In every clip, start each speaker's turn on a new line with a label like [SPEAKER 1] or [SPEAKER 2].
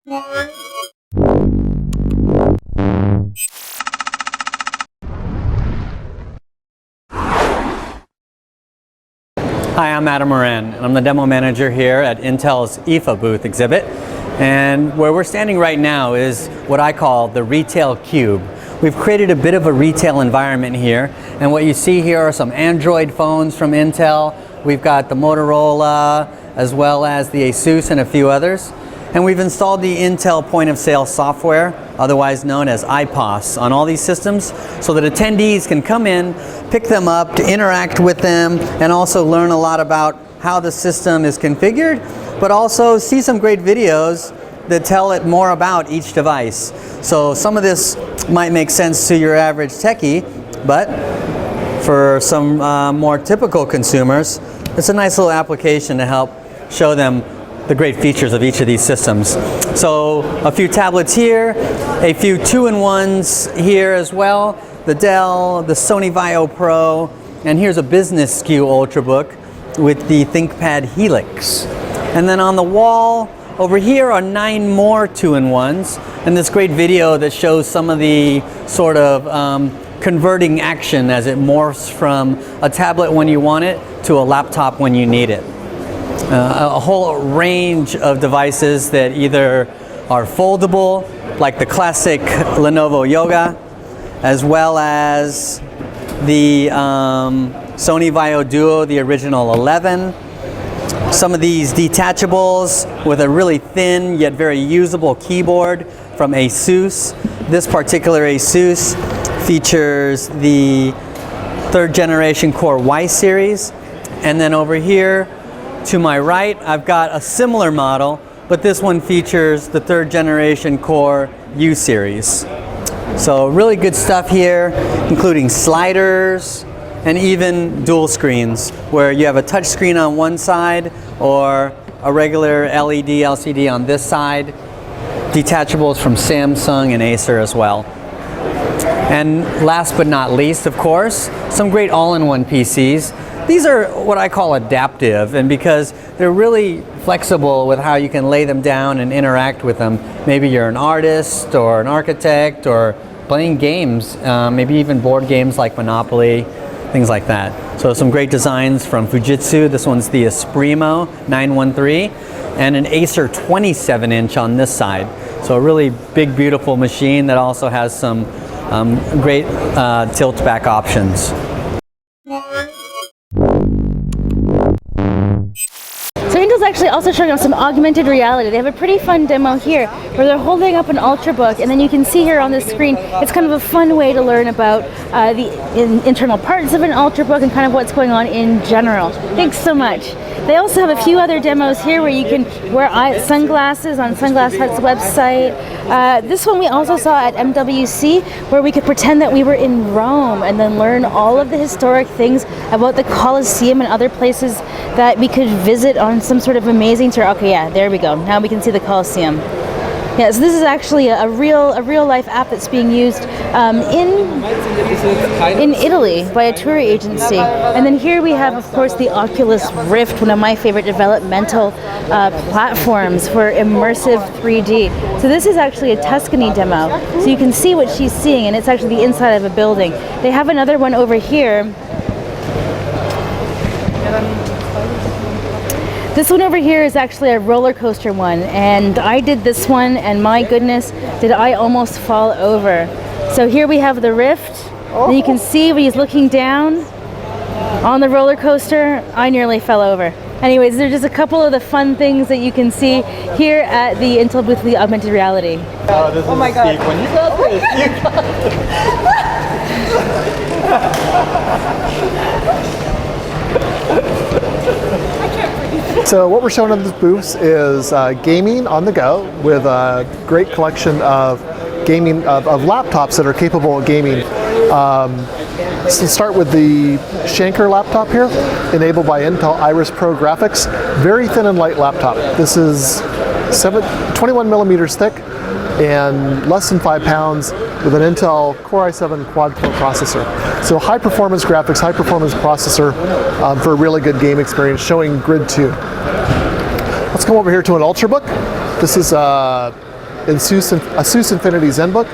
[SPEAKER 1] Hi, I'm Adam Moran, and I'm the demo manager here at Intel's IFA booth exhibit. And where we're standing right now is what I call the retail cube. We've created a bit of a retail environment here, and what you see here are some Android phones from Intel. We've got the Motorola, as well as the Asus and a few others. And we've installed the Intel point of sale software, otherwise known as IPOS, on all these systems so that attendees can come in, pick them up, to interact with them, and also learn a lot about how the system is configured, but also see some great videos that tell it more about each device. So some of this might make sense to your average techie, but for some more typical consumers, it's a nice little application to help show them the great features of each of these systems. So a few tablets here, a few 2-in-1s here as well, the Dell, the Sony Vaio Pro, and here's a business SKU Ultrabook with the ThinkPad Helix. And then on the wall over here are 9 more 2-in-1s, and this great video that shows some of the sort of converting action as it morphs from a tablet when you want it to a laptop when you need it. A whole range of devices that either are foldable, like the classic Lenovo Yoga, as well as the Sony Vaio Duo, the original 11. Some of these detachables with a really thin yet very usable keyboard from Asus. This particular Asus features the 3rd generation Core Y series. And then over here to my right, I've got a similar model, but this one features the 3rd generation Core U series. So really good stuff here, including sliders and even dual screens, where you have a touch screen on one side or a regular LED LCD on this side. Detachables from Samsung and Acer as well. And last but not least, of course, some great all-in-one PCs. These are what I call adaptive, and because they're really flexible with how you can lay them down and interact with them. Maybe you're an artist or an architect or playing games, maybe even board games like Monopoly, things like that. So some great designs from Fujitsu. This one's the Esprimo 913 and an Acer 27-inch on this side. So a really big, beautiful machine that also has some great tilt-back options.
[SPEAKER 2] So Intel's actually also showing us some augmented reality. They have a pretty fun demo here where they're holding up an Ultrabook, and then you can see here on the screen, it's kind of a fun way to learn about the internal parts of an Ultrabook and kind of what's going on in general. Thanks so much. They also have a few other demos here where you can wear sunglasses on Sunglass Hut's website. This one we also saw at MWC, where we could pretend that we were in Rome and then learn all of the historic things about the Colosseum and other places that we could visit on some sort of amazing tour. Okay, yeah, there we go. Now we can see the Colosseum. Yeah, so this is actually a real life app that's being used in Italy by a tour agency. And then here we have, of course, the Oculus Rift, one of my favorite developmental platforms for immersive 3D. So this is actually a Tuscany demo. So you can see what she's seeing, and it's actually the inside of a building. They have another one over here. This one over here is actually a roller coaster one, and I did this one, and my goodness, did I almost fall over. So here we have the Rift, and you can see when he's looking down on the roller coaster, I nearly fell over. Anyways, there's just a couple of the fun things that you can see here at the Intel booth, the augmented reality.
[SPEAKER 1] Oh, this is
[SPEAKER 2] my God.
[SPEAKER 1] Steve. When you got this, you got this.
[SPEAKER 3] So what we're showing in this booth is gaming on the go with a great collection of gaming of laptops that are capable of gaming. So start with the Shanker laptop here, enabled by Intel Iris Pro graphics. Very thin and light laptop. This is 21 millimeters thick and less than 5 pounds with an Intel Core i7 quad-core processor. So high performance graphics, high performance processor for a really good game experience, showing Grid 2. Let's come over here to an Ultrabook. This is a Asus Infinity ZenBook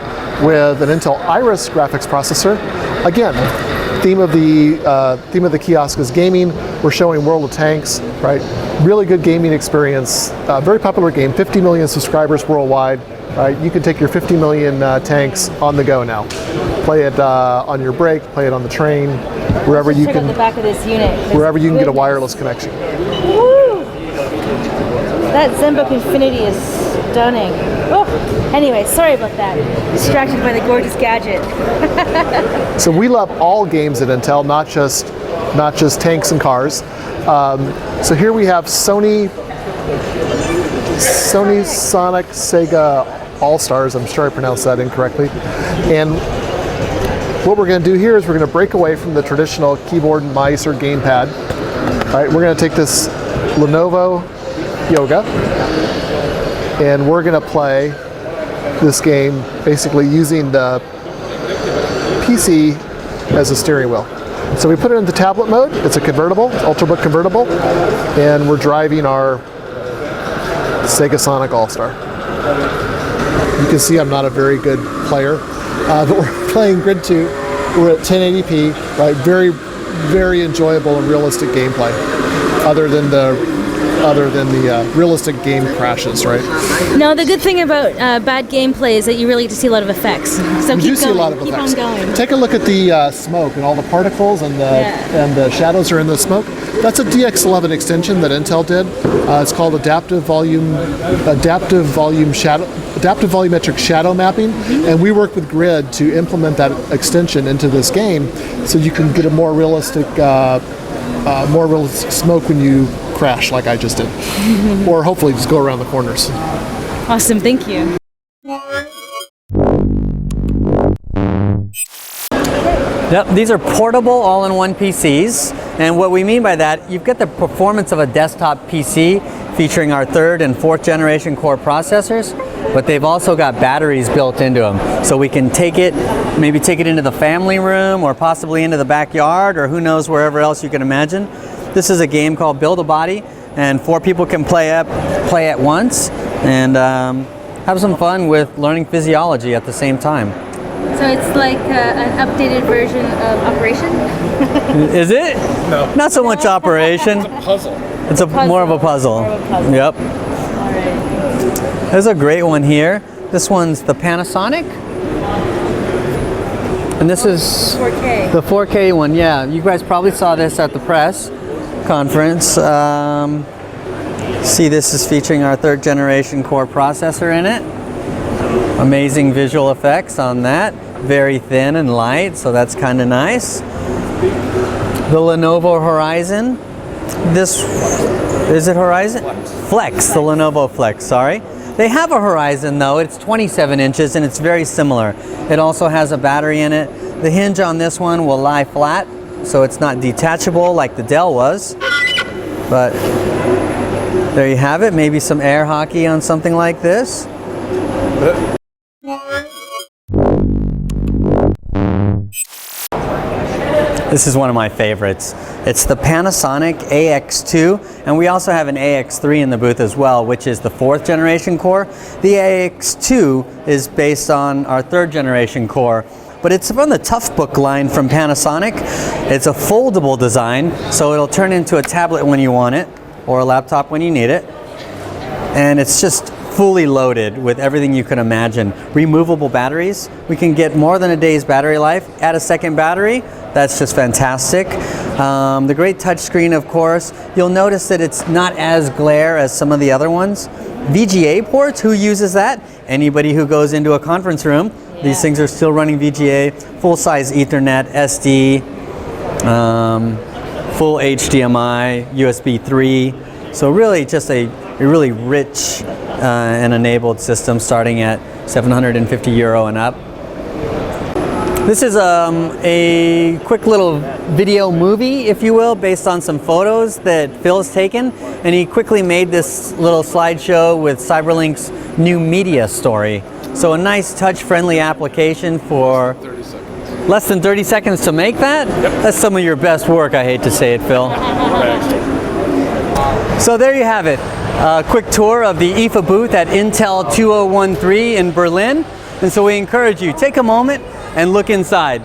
[SPEAKER 3] with an Intel Iris graphics processor. Again, theme of the kiosk is gaming. We're showing World of Tanks, right? Really good gaming experience. Very popular game. 50 million subscribers worldwide. Right? You can take your 50 million tanks on the go now. Play it on your break. Play it on the train, wherever you
[SPEAKER 2] Check
[SPEAKER 3] can.
[SPEAKER 2] out the back of this unit.
[SPEAKER 3] Wherever you can get a wireless connection.
[SPEAKER 2] Woo! That ZenBook Infinity is stunning. Oh, anyway, sorry about that. Distracted by the gorgeous gadget.
[SPEAKER 3] So we love all games at Intel, not just tanks and cars. So here we have Sony Sonic Sega All-Stars. I'm sure I pronounced that incorrectly. And what we're going to do here is we're going to break away from the traditional keyboard and mice or gamepad. All right, we're going to take this Lenovo Yoga, and we're going to play this game basically using the PC as a steering wheel. So we put it into tablet mode. It's a convertible, Ultrabook convertible, and we're driving our Sega Sonic All-Star. You can see I'm not a very good player, but we're playing Grid 2. We're at 1080p, right? Very, very enjoyable and realistic gameplay, other than the realistic game crashes, right?
[SPEAKER 2] No, the good thing about bad gameplay is that you really get to see a lot of effects. So
[SPEAKER 3] You
[SPEAKER 2] keep
[SPEAKER 3] do see a
[SPEAKER 2] going.
[SPEAKER 3] lot of
[SPEAKER 2] Keep
[SPEAKER 3] effects.
[SPEAKER 2] on going.
[SPEAKER 3] Take a look at the smoke and all the particles and the shadows are in the smoke. That's a DX11 extension that Intel did. It's called adaptive volumetric shadow mapping, and we worked with Grid to implement that extension into this game, so you can get a more realistic smoke when you crash, like I just did, or hopefully just go around the corners.
[SPEAKER 2] Awesome, thank you.
[SPEAKER 1] Yep, these are portable all-in-one PCs, and what we mean by that, you've got the performance of a desktop PC featuring our 3rd and 4th generation core processors, but they've also got batteries built into them. So we can maybe take it into the family room or possibly into the backyard or who knows, wherever else you can imagine. This is a game called Build-A-Body, and 4 people can play at once and have some fun with learning physiology at the same time.
[SPEAKER 2] So it's like an updated version of Operation?
[SPEAKER 1] Is it?
[SPEAKER 4] No.
[SPEAKER 1] Not so much Operation.
[SPEAKER 4] Puzzle.
[SPEAKER 1] It's more of a puzzle.
[SPEAKER 2] More of a puzzle.
[SPEAKER 1] Yep.
[SPEAKER 2] All right.
[SPEAKER 1] There's a great one here. This one's the Panasonic. And this is
[SPEAKER 2] 4K.
[SPEAKER 1] the 4K one. Yeah, you guys probably saw this at the press conference. See, this is featuring our 3rd generation core processor in it. Amazing visual effects on that. Very thin and light, so that's kind of nice. The Lenovo Horizon. Is it Horizon? Flex, the Lenovo Flex, sorry. They have a Horizon though, it's 27 inches and it's very similar. It also has a battery in it. The hinge on this one will lie flat, so it's not detachable like the Dell was. But there you have it, maybe some air hockey on something like this. This is one of my favorites. It's the Panasonic AX2, and we also have an AX3 in the booth as well, which is the 4th generation core. The AX2 is based on our 3rd generation core, but it's from the Toughbook line from Panasonic. It's a foldable design, so it'll turn into a tablet when you want it, or a laptop when you need it. And it's just fully loaded with everything you can imagine. Removable batteries. We can get more than a day's battery life. Add a second battery. That's just fantastic. The great touchscreen, of course. You'll notice that it's not as glare as some of the other ones. VGA ports, who uses that? Anybody who goes into a conference room. Yeah. These things are still running VGA. Full-size Ethernet, SD, full HDMI, USB 3. So really just a really rich and enabled system starting at €750 and up. This is a quick little video movie, if you will, based on some photos that Phil's taken, and he quickly made this little slideshow with Cyberlink's new media story. So a nice touch-friendly application for
[SPEAKER 4] 30 seconds.
[SPEAKER 1] Less than 30 seconds to make that?
[SPEAKER 4] Yep.
[SPEAKER 1] That's some of your best work, I hate to say it, Phil. So there you have it. a quick tour of the IFA booth at Intel 2013 in Berlin. And so we encourage you, take a moment and look inside.